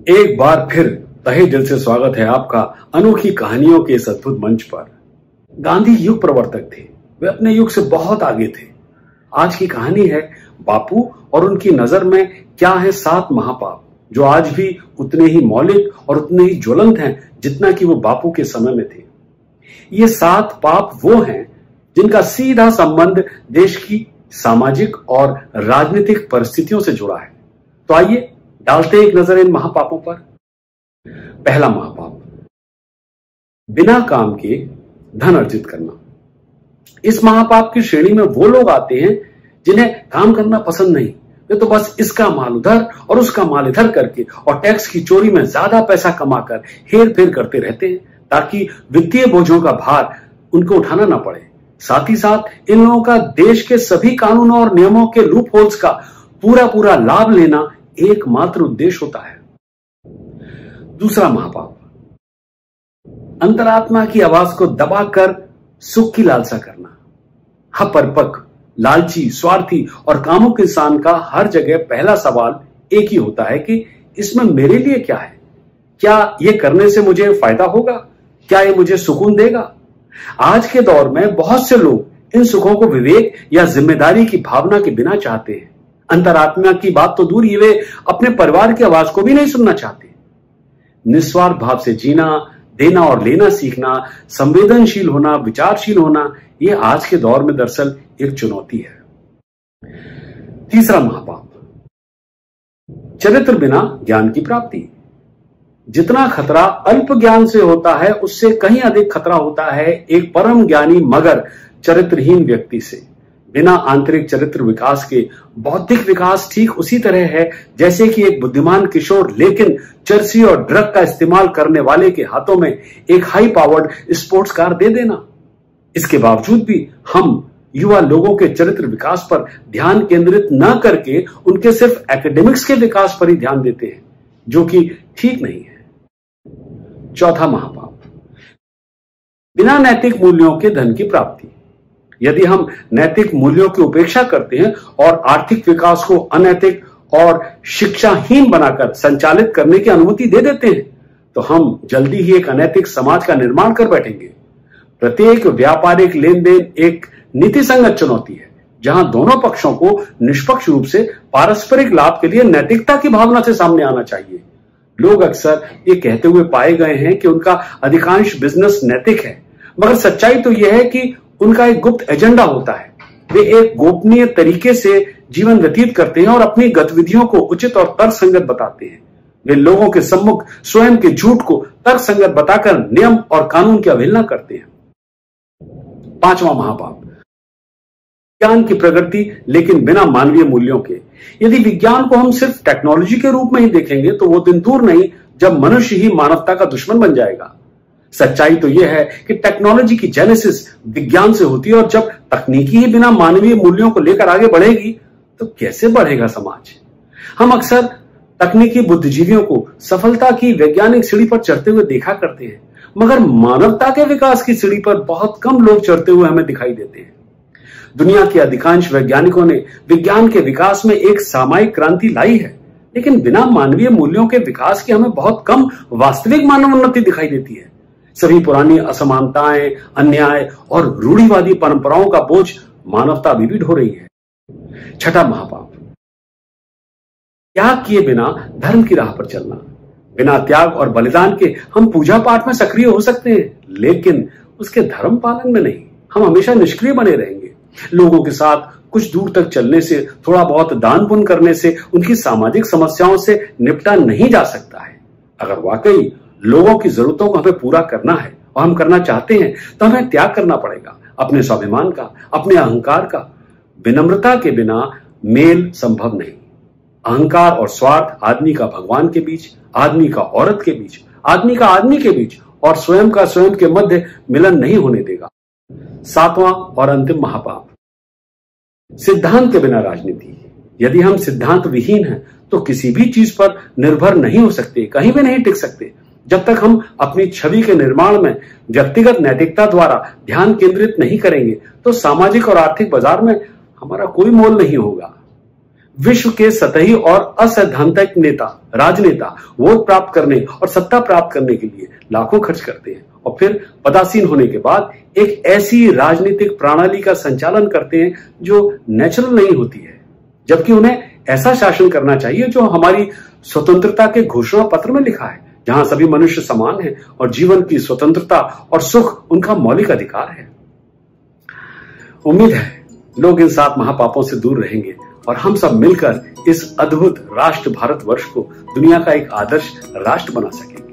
एक बार फिर तहे दिल से स्वागत है आपका अनोखी कहानियों के इस अद्भुत मंच पर। गांधी युग प्रवर्तक थे, वे अपने युग से बहुत आगे थे। आज की कहानी है बापू और उनकी नजर में क्या है 7 महापाप, जो आज भी उतने ही मौलिक और उतने ही ज्वलंत हैं जितना कि वो बापू के समय में थे। ये 7 पाप वो हैं जिनका सीधा संबंध देश की सामाजिक और राजनीतिक परिस्थितियों से जुड़ा है। तो आइए डालते एक नजर इन महापापों पर। पहला महापाप, बिना काम के धन अर्जित करना। इस महापाप की श्रेणी में वो लोग आते हैं जिन्हें काम करना पसंद नहीं, वे तो बस इसका माल उधर और उसका माल इधर करके और टैक्स की चोरी में ज्यादा पैसा कमाकर हेर फेर करते रहते हैं ताकि वित्तीय बोझों का भार उनको उठाना ना पड़े। साथ ही साथ इन लोगों का देश के सभी कानूनों और नियमों के लूप होल्स का पूरा लाभ लेना एकमात्र उद्देश्य होता है। दूसरा महापाप, अंतरात्मा की आवाज को दबाकर सुख की लालसा करना। परिपक्व, लालची, स्वार्थी और कामुक इंसान का हर जगह पहला सवाल एक ही होता है कि इसमें मेरे लिए क्या है? क्या यह करने से मुझे फायदा होगा? क्या यह मुझे सुकून देगा? आज के दौर में बहुत से लोग इन सुखों को विवेक या जिम्मेदारी की भावना के बिना चाहते हैं। अंतरात्मा की बात तो दूर ही, वे अपने परिवार की आवाज को भी नहीं सुनना चाहते। निस्वार्थ भाव से जीना, देना और लेना सीखना, संवेदनशील होना, विचारशील होना, यह आज के दौर में दरअसल एक चुनौती है। तीसरा महापाप, चरित्र बिना ज्ञान की प्राप्ति। जितना खतरा अल्प ज्ञान से होता है, उससे कहीं अधिक खतरा होता है एक परम ज्ञानी मगर चरित्रहीन व्यक्ति से। बिना आंतरिक चरित्र विकास के बौद्धिक विकास ठीक उसी तरह है जैसे कि एक बुद्धिमान किशोर लेकिन चरसी और ड्रग का इस्तेमाल करने वाले के हाथों में एक हाई पावर्ड स्पोर्ट्स कार दे देना। इसके बावजूद भी हम युवा लोगों के चरित्र विकास पर ध्यान केंद्रित न करके उनके सिर्फ एकेडमिक्स के विकास पर ही ध्यान देते हैं, जो कि ठीक नहीं है। चौथा महापाप, बिना नैतिक मूल्यों के धन की प्राप्ति। यदि हम नैतिक मूल्यों की उपेक्षा करते हैं और आर्थिक विकास को अनैतिक और शिक्षाहीन बनाकर संचालित करने की अनुमति दे देते हैं, तो हम जल्दी ही एक अनैतिक समाज का निर्माण कर बैठेंगे। प्रत्येक व्यापारिक लेन देन एक नीति संगत चुनौती है, जहां दोनों पक्षों को निष्पक्ष रूप से पारस्परिक लाभ के लिए नैतिकता की भावना से सामने आना चाहिए। लोग अक्सर ये कहते हुए पाए गए हैं कि उनका अधिकांश बिजनेस नैतिक है, मगर सच्चाई तो यह है कि उनका एक गुप्त एजेंडा होता है। वे एक गोपनीय तरीके से जीवन व्यतीत करते हैं और अपनी गतिविधियों को उचित और तर्कसंगत बताते हैं। वे लोगों के सम्मुख स्वयं के झूठ को तर्कसंगत बताकर नियम और कानून की अवहेलना करते हैं। पांचवा महापाप, विज्ञान की प्रगति लेकिन बिना मानवीय मूल्यों के। यदि विज्ञान को हम सिर्फ टेक्नोलॉजी के रूप में ही देखेंगे तो वो दिन दूर नहीं जब मनुष्य ही मानवता का दुश्मन बन जाएगा। सच्चाई तो यह है कि टेक्नोलॉजी की जेनेसिस विज्ञान से होती है और जब तकनीकी ही बिना मानवीय मूल्यों को लेकर आगे बढ़ेगी तो कैसे बढ़ेगा समाज? हम अक्सर तकनीकी बुद्धिजीवियों को सफलता की वैज्ञानिक सीढ़ी पर चढ़ते हुए देखा करते हैं, मगर मानवता के विकास की सीढ़ी पर बहुत कम लोग चढ़ते हुए हमें दिखाई देते हैं। दुनिया के अधिकांश वैज्ञानिकों ने विज्ञान के विकास में एक सामयिक क्रांति लाई है, लेकिन बिना मानवीय मूल्यों के विकास की हमें बहुत कम वास्तविक मानव उन्नति दिखाई देती है। सभी पुरानी असमानताएं, अन्याय और रूढ़िवादी परंपराओं का बोझ मानवता अभी भी ढो रही है। छठा महापाप, त्याग किए बिना धर्म की राह पर चलना। बिना त्याग और बलिदान के हम पूजा पाठ में सक्रिय हो सकते हैं, लेकिन उसके धर्म पालन में नहीं। हम हमेशा निष्क्रिय बने रहेंगे। लोगों के साथ कुछ दूर तक चलने से, थोड़ा बहुत दान पुण्य करने से उनकी सामाजिक समस्याओं से निपटा नहीं जा सकता है। अगर वाकई लोगों की जरूरतों को हमें पूरा करना है और हम करना चाहते हैं तो हमें त्याग करना पड़ेगा, अपने स्वाभिमान का, अपने अहंकार का। विनम्रता के बिना मेल संभव नहीं। अहंकार और स्वार्थ आदमी का भगवान के बीच, आदमी का औरत के बीच, आदमी का आदमी के बीच और स्वयं का स्वयं के मध्य मिलन नहीं होने देगा। सातवां और अंतिम महापाप, सिद्धांत के बिना राजनीति। यदि हम सिद्धांत विहीन हैं तो किसी भी चीज पर निर्भर नहीं हो सकते, कहीं भी नहीं टिक सकते। जब तक हम अपनी छवि के निर्माण में व्यक्तिगत नैतिकता द्वारा ध्यान केंद्रित नहीं करेंगे तो सामाजिक और आर्थिक बाजार में हमारा कोई मोल नहीं होगा। विश्व के सतही और असैद्धांतिक नेता, राजनेता वोट प्राप्त करने और सत्ता प्राप्त करने के लिए लाखों खर्च करते हैं और फिर पदासीन होने के बाद एक ऐसी राजनीतिक प्रणाली का संचालन करते हैं जो नेचुरल नहीं होती है, जबकि उन्हें ऐसा शासन करना चाहिए जो हमारी स्वतंत्रता के घोषणा पत्र में लिखा है, जहां सभी मनुष्य समान हैं और जीवन की स्वतंत्रता और सुख उनका मौलिक अधिकार है। उम्मीद है लोग इन 7 महापापों से दूर रहेंगे और हम सब मिलकर इस अद्भुत राष्ट्र भारतवर्ष को दुनिया का एक आदर्श राष्ट्र बना सकेंगे।